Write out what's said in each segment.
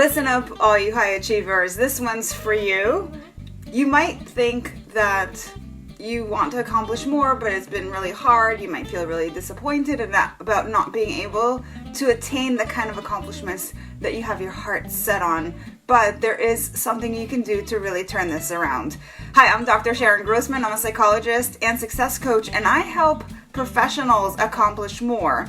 Listen up, all you high achievers. This one's for you. You might think that you want to accomplish more, but it's been really hard. You might feel really disappointed about not being able to attain the kind of accomplishments that you have your heart set on. But there is something you can do to really turn this around. Hi, I'm Dr. Sharon Grossman. I'm a psychologist and success coach, and I help professionals accomplish more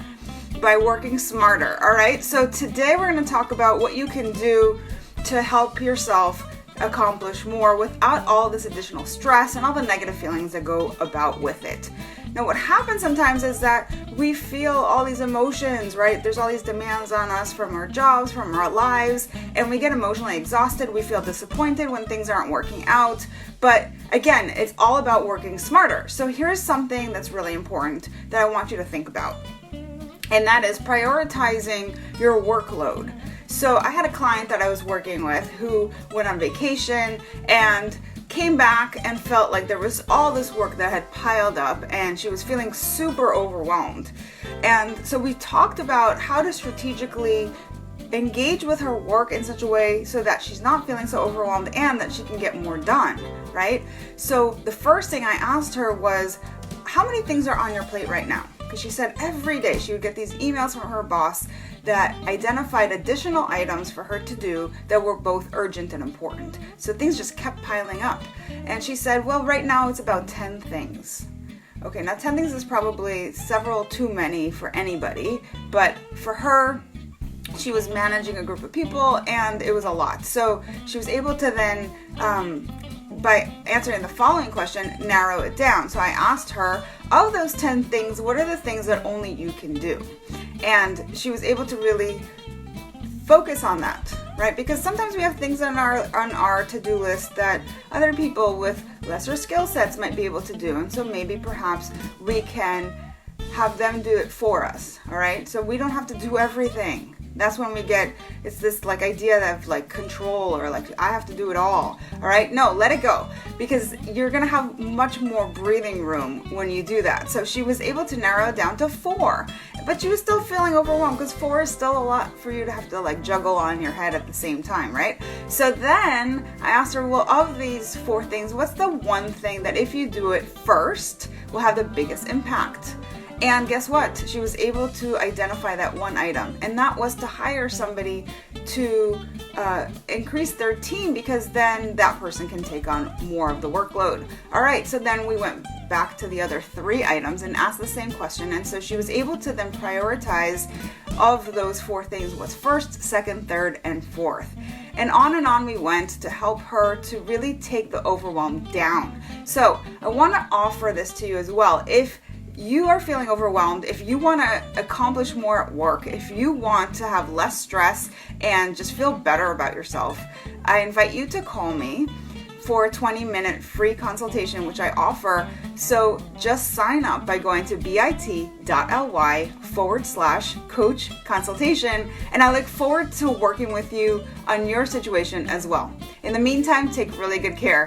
by working smarter. All right, so today we're going to talk about what you can do to help yourself accomplish more without all this additional stress and all the negative feelings that go about with it. Now, what happens sometimes is that we feel all these emotions, right? There's all these demands on us from our jobs, from our lives, and we get emotionally exhausted. We feel disappointed when things aren't working out. But again, it's all about working smarter. So here's something that's really important that I want you to think about. And that is prioritizing your workload. So I had a client that I was working with who went on vacation and came back and felt like there was all this work that had piled up, and she was feeling super overwhelmed. And so we talked about how to strategically engage with her work in such a way so that she's not feeling so overwhelmed and that she can get more done, right? So the first thing I asked her was, how many things are on your plate right now? Because she said every day she would get these emails from her boss that identified additional items for her to do that were both urgent and important. So things just kept piling up. And she said, well, right now it's about 10 things. Okay, now 10 things is probably several too many for anybody, but for her, she was managing a group of people and it was a lot. So she was able to then, by answering the following question, narrow it down. So I asked her, of those 10 things, what are the things that only you can do? And she was able to really focus on that, right? Because sometimes we have things on our to-do list that other people with lesser skill sets might be able to do. And so maybe perhaps we can have them do it for us, all right? So we don't have to do everything. That's when we get, it's this like idea of like control or like I have to do it all right? No, let it go, because you're going to have much more breathing room when you do that. So she was able to narrow it down to 4, but she was still feeling overwhelmed because 4 is still a lot for you to have to like juggle on your head at the same time, right? So then I asked her, well, of these 4 things, what's the one thing that if you do it first will have the biggest impact? And guess what? She was able to identify that one item, and that was to hire somebody to increase their team, because then that person can take on more of the workload. All right, so then we went back to the other 3 items and asked the same question, and so she was able to then prioritize of those 4 things what's first, second, third, and fourth. And on we went to help her to really take the overwhelm down. So I want to offer this to you as well. If you are feeling overwhelmed, if you want to accomplish more at work, if you want to have less stress and just feel better about yourself, I invite you to call me for a 20-minute free consultation, which I offer. So just sign up by going to bit.ly/coach consultation, and I look forward to working with you on your situation as well. In the meantime, take really good care.